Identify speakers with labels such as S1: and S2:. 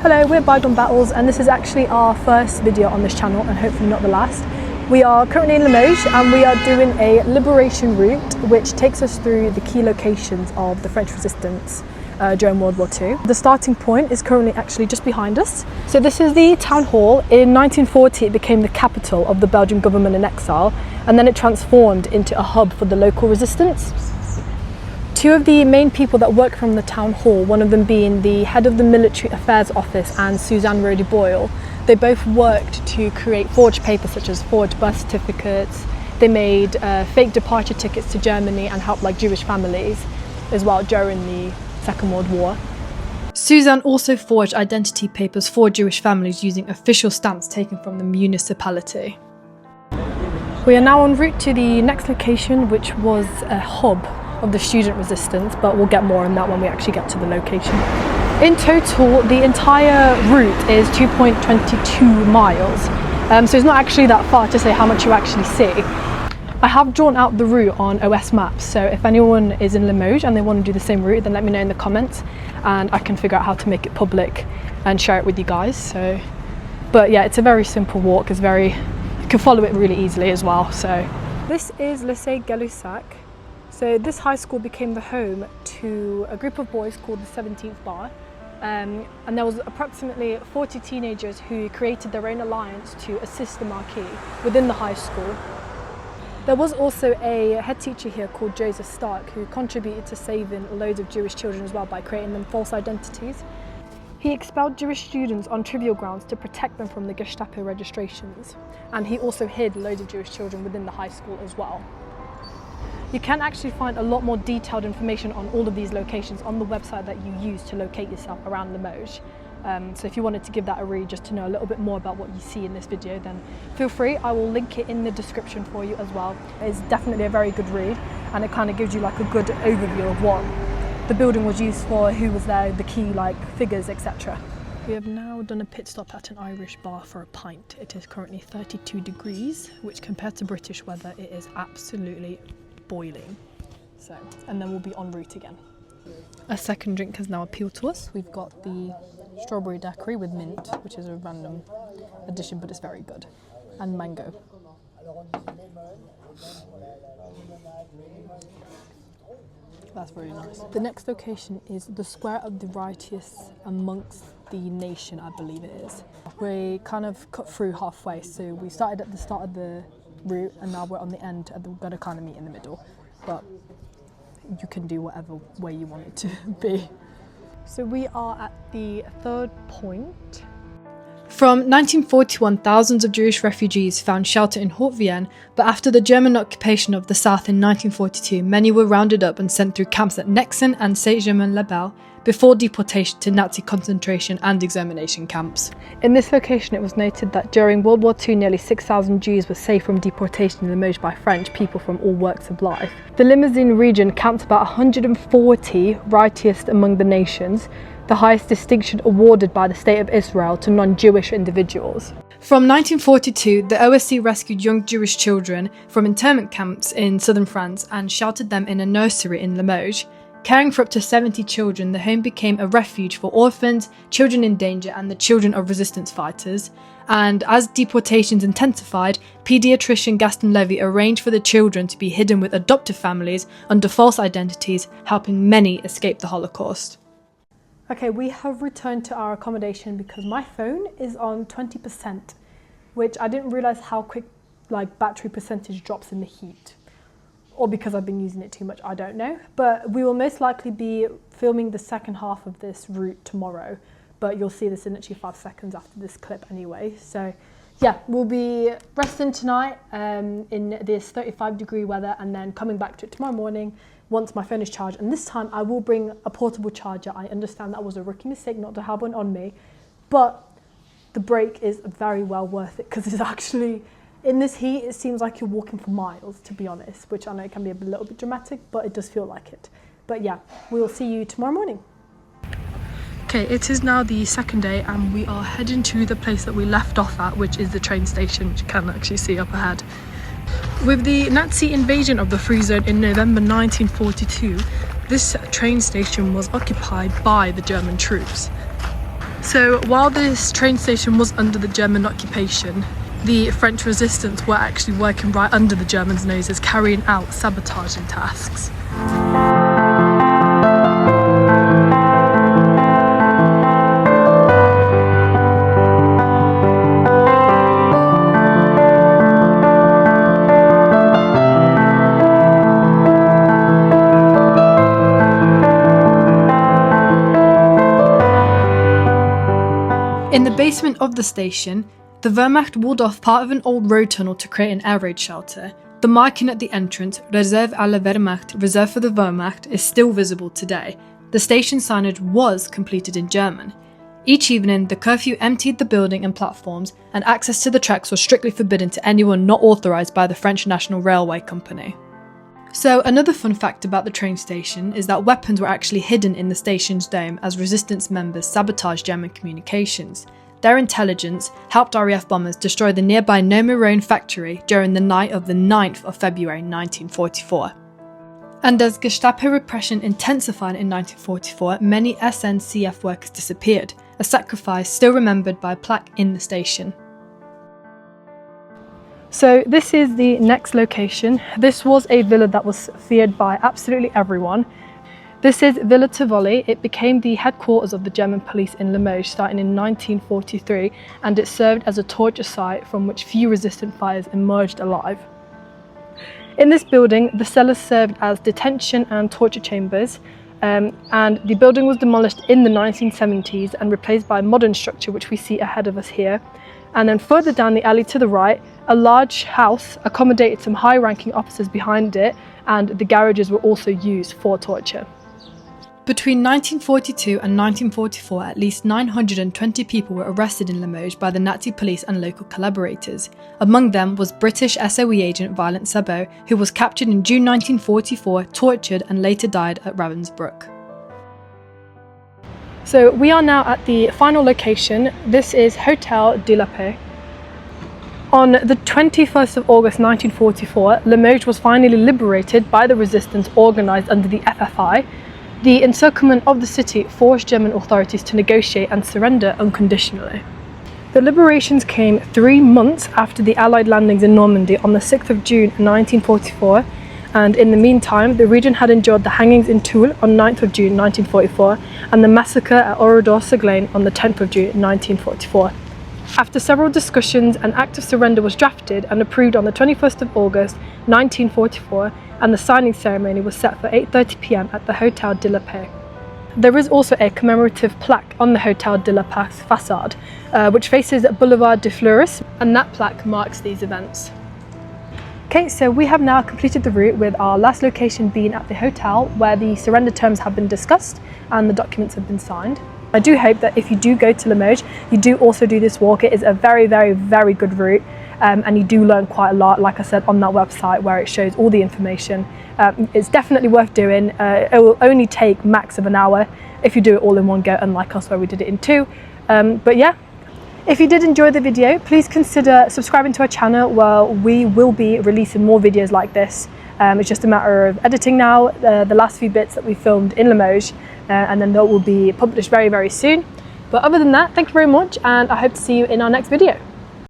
S1: Hello, we're Bygone Battles and this is actually our first video on this channel and hopefully not the last. We are currently in Limoges and we are doing a liberation route which takes us through the key locations of the French resistance during World War II. The starting point is currently actually just behind us. So this is the town hall. In 1940 it became the capital of the Belgian government in exile and then it transformed into a hub for the local resistance. Two of the main people that work from the town hall, one of them being the head of the military affairs office and Suzanne Rody Boyle, they both worked to create forged papers such as forged birth certificates. They made fake departure tickets to Germany and helped Jewish families as well during the Second World War. Suzanne also forged identity papers for Jewish families using official stamps taken from the municipality. We are now en route to the next location, which was a hub of the student resistance, but we'll get more on that when we actually get to the location. In total, the entire route is 2.22 miles, so it's not actually that far to say how much you actually see. I have drawn out the route on OS Maps, so if anyone is in Limoges and they want to do the same route, then let me know in the comments and I can figure out how to make it public and share it with you guys. But yeah, it's a very simple walk. You can follow it really easily as well. So this is Lycée Gay-Lussac. So this high school became the home to a group of boys called the 17th Bar, and there was approximately 40 teenagers who created their own alliance to assist the Marquis within the high school. There was also a head teacher here called Joseph Stark who contributed to saving loads of Jewish children as well by creating them false identities. He expelled Jewish students on trivial grounds to protect them from the Gestapo registrations, and he also hid loads of Jewish children within the high school as well. You can actually find a lot more detailed information on all of these locations on the website that you use to locate yourself around Limoges. So if you wanted to give that a read just to know a little bit more about what you see in this video, then feel free. I will link it in the description for you as well. It's definitely a very good read and it kind of gives you a good overview of what the building was used for, who was there, the key figures, etc. We have now done a pit stop at an Irish bar for a pint. It is currently 32 degrees, which compared to British weather, it is absolutely boiling. And then we'll be en route again. A second drink has now appealed to us. We've got the strawberry daiquiri with mint, which is a random addition, but it's very good, and mango. That's very nice. The next location is the Square of the Righteous Amongst the Nation, I believe it is. We kind of cut through halfway, so we started at the start of the route and now we're on the end and we're going to kind of meet in the middle, but you can do whatever way you want it to be. So we are at the third point. From 1941, thousands of Jewish refugees found shelter in Haute-Vienne, but after the German occupation of the south in 1942, many were rounded up and sent through camps at Nexen and Saint-Germain-les-Bains before deportation to Nazi concentration and extermination camps. In this location, it was noted that during World War II, nearly 6,000 Jews were saved from deportation in Limoges by French people from all walks of life. The Limousin region counts about 140 righteous among the nations, the highest distinction awarded by the State of Israel to non-Jewish individuals. From 1942, the OSC rescued young Jewish children from internment camps in southern France and sheltered them in a nursery in Limoges. Caring for up to 70 children, the home became a refuge for orphans, children in danger, and the children of resistance fighters. And as deportations intensified, paediatrician Gaston Levy arranged for the children to be hidden with adoptive families under false identities, helping many escape the Holocaust. Okay, we have returned to our accommodation because my phone is on 20%, which I didn't realise how quick battery percentage drops in the heat. Or because I've been using it too much, I don't know. But we will most likely be filming the second half of this route tomorrow. But you'll see this in literally 5 seconds after this clip anyway. So yeah, we'll be resting tonight in this 35-degree weather and then coming back to it tomorrow morning once my phone is charged. And this time I will bring a portable charger. I understand that was a rookie mistake not to have one on me. But the break is very well worth it because it's actually... In this heat, it seems like you're walking for miles, to be honest, which I know can be a little bit dramatic, but it does feel like it. But yeah, we will see you tomorrow morning. Okay, it is now the second day and we are heading to the place that we left off at, which is the train station, which you can actually see up ahead. With the Nazi invasion of the Free Zone in November 1942, this train station was occupied by the German troops. So while this train station was under the German occupation, the French resistance were actually working right under the Germans' noses, carrying out sabotaging tasks. In the basement of the station, the Wehrmacht walled off part of an old road tunnel to create an air raid shelter. The marking at the entrance, Reserve aller Wehrmacht, reserved for the Wehrmacht, is still visible today. The station signage was completed in German. Each evening, the curfew emptied the building and platforms, and access to the tracks was strictly forbidden to anyone not authorised by the French National Railway Company. So another fun fact about the train station is that weapons were actually hidden in the station's dome as resistance members sabotaged German communications. Their intelligence helped RAF bombers destroy the nearby Nomerone factory during the night of the 9th of February 1944. And as Gestapo repression intensified in 1944, many SNCF workers disappeared, a sacrifice still remembered by a plaque in the station. So this is the next location. This was a villa that was feared by absolutely everyone. This is Villa Volvali. It became the headquarters of the German police in Limoges starting in 1943, and it served as a torture site from which few resistant fighters emerged alive. In this building, the cellars served as detention and torture chambers, and the building was demolished in the 1970s and replaced by a modern structure which we see ahead of us here. And then further down the alley to the right, a large house accommodated some high-ranking officers behind it, and the garages were also used for torture. Between 1942 and 1944, at least 920 people were arrested in Limoges by the Nazi police and local collaborators. Among them was British SOE agent Violent Sabo, who was captured in June 1944, tortured and later died at Ravensbrück. So we are now at the final location. This is Hotel de la Paix. On the 21st of August 1944, Limoges was finally liberated by the resistance organised under the FFI. The encirclement of the city forced German authorities to negotiate and surrender unconditionally. The liberations came 3 months after the Allied landings in Normandy on the 6th of June 1944, and in the meantime, the region had endured the hangings in Toul on 9th of June 1944 and the massacre at Oradour-sur-Glane on the 10th of June 1944. After several discussions, an act of surrender was drafted and approved on the 21st of August 1944, and the signing ceremony was set for 8:30 p.m. at the Hotel de la Paix. There is also a commemorative plaque on the Hotel de la Paix facade, which faces Boulevard de Fleurs, and that plaque marks these events. Okay, so we have now completed the route, with our last location being at the hotel where the surrender terms have been discussed and the documents have been signed. I do hope that if you do go to Limoges, you do also do this walk. It is a very, very, very good route, and you do learn quite a lot, like I said, on that website where it shows all the information. It's definitely worth doing. It will only take max of an hour if you do it all in one go, unlike us where we did it in 2. But yeah, if you did enjoy the video, please consider subscribing to our channel, where we will be releasing more videos like this. It's just a matter of editing now, the last few bits that we filmed in Limoges, and then that will be published very, very soon. But other than that, thank you very much, and I hope to see you in our next video.